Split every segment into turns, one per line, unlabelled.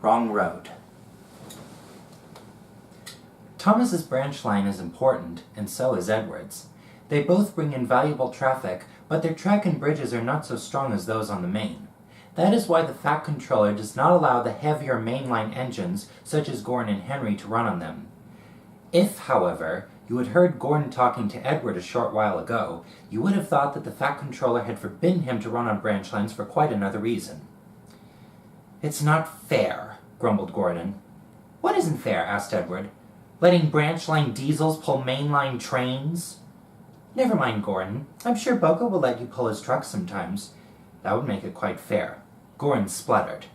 Wrong road. Thomas's branch line is important, and so is Edward's. They both bring in valuable traffic, but their track and bridges are not so strong as those on the main. That is why the Fat Controller does not allow the heavier mainline engines, such as Gordon and Henry, to run on them. If, however, you had heard Gordon talking to Edward a short while ago, you would have thought that the Fat Controller had forbidden him to run on branch lines for quite another reason. "It's not fair," grumbled Gordon. "What isn't fair?" asked Edward. "Letting branch line diesels pull mainline trains?" "Never mind, Gordon. I'm sure Boko will let you pull his trucks sometimes. That would make it quite fair." Gordon spluttered.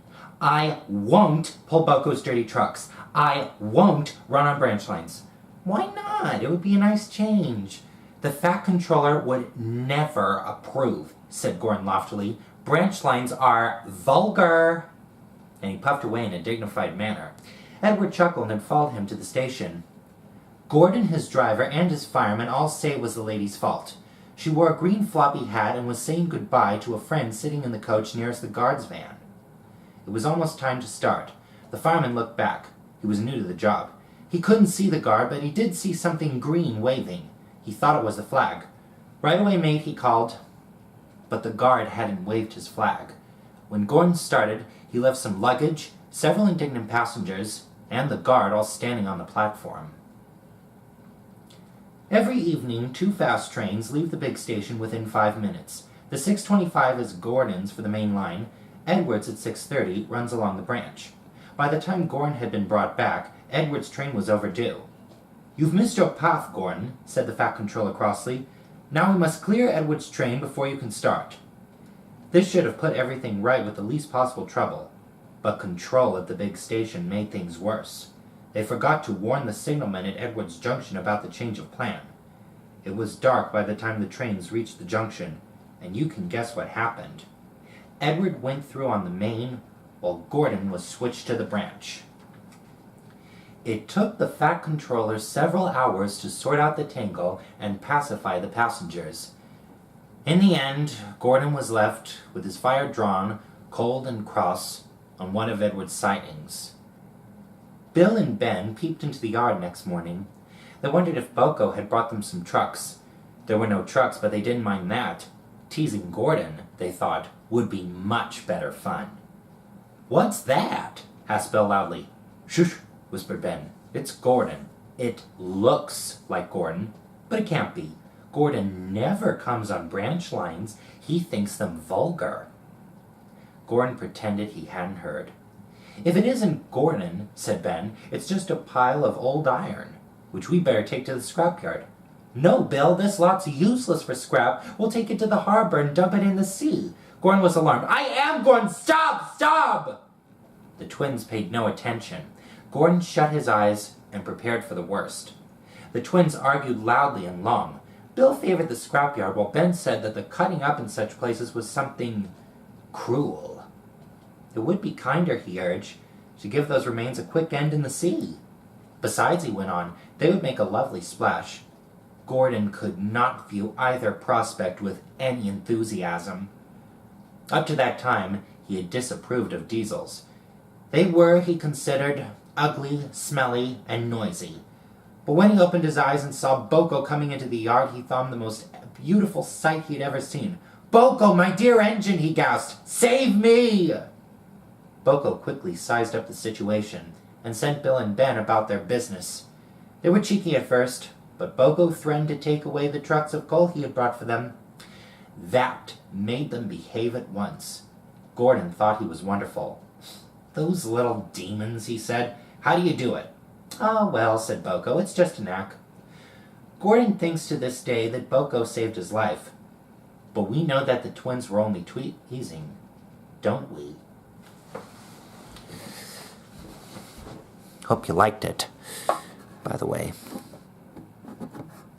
"I won't pull Boko's dirty trucks. I won't run on branch lines." "Why not? It would be a nice change." "The Fat Controller would never approve," said Gordon loftily. "Branch lines are vulgar." And he puffed away in a dignified manner. Edward chuckled and followed him to the station. Gordon, his driver, and his fireman all say it was the lady's fault. She wore a green floppy hat and was saying goodbye to a friend sitting in the coach nearest the guard's van. It was almost time to start. The fireman looked back. He was new to the job. He couldn't see the guard, but he did see something green waving. He thought it was the flag. "Right away, mate," he called. But the guard hadn't waved his flag. When Gordon started, he left some luggage, several indignant passengers, and the guard all standing on the platform. Every evening, 2 fast trains leave the big station within 5 minutes. The 6:25 is Gordon's for the main line. Edward's at 6:30 runs along the branch. By the time Gordon had been brought back, Edward's train was overdue. "You've missed your path, Gordon," said the Fat Controller crossly. "Now we must clear Edward's train before you can start." This should have put everything right with the least possible trouble, but control at the big station made things worse. They forgot to warn the signalman at Edward's junction about the change of plan. It was dark by the time the trains reached the junction, and you can guess what happened. Edward went through on the main, while Gordon was switched to the branch. It took the Fat Controller several hours to sort out the tangle and pacify the passengers. In the end, Gordon was left with his fire drawn, cold and cross, on one of Edward's sidings. Bill and Ben peeped into the yard next morning. They wondered if Boko had brought them some trucks. There were no trucks, but they didn't mind that. Teasing Gordon, they thought, would be much better fun. "What's that?" asked Bill loudly. "Shush," whispered Ben. "It's Gordon. It looks like Gordon, but it can't be. Gordon never comes on branch lines. He thinks them vulgar." Gordon pretended he hadn't heard. "If it isn't Gordon," said Ben, "it's just a pile of old iron, which we better take to the scrapyard." "No, Bill, this lot's useless for scrap. We'll take it to the harbor and dump it in the sea." Gordon was alarmed. "I am Gordon! Stop! Stop!" The twins paid no attention. Gordon shut his eyes and prepared for the worst. The twins argued loudly and long. Bill favored the scrapyard, while Ben said that the cutting up in such places was something cruel. It would be kinder, he urged, to give those remains a quick end in the sea. Besides, he went on, they would make a lovely splash. Gordon could not view either prospect with any enthusiasm. Up to that time, he had disapproved of diesels. They were, he considered, ugly, smelly, and noisy. But when he opened his eyes and saw Boko coming into the yard, he thought him the most beautiful sight he had ever seen. "Boko, my dear engine," he gasped. "Save me!" Boko quickly sized up the situation and sent Bill and Ben about their business. They were cheeky at first, but Boko threatened to take away the trucks of coal he had brought for them. That made them behave at once. Gordon thought he was wonderful. "Those little demons," he said. "How do you do it?" "Oh, well," said Boko, "it's just a knack." Gordon thinks to this day that Boko saved his life. But we know that the twins were only teasing, don't we? Hope you liked it, by the way.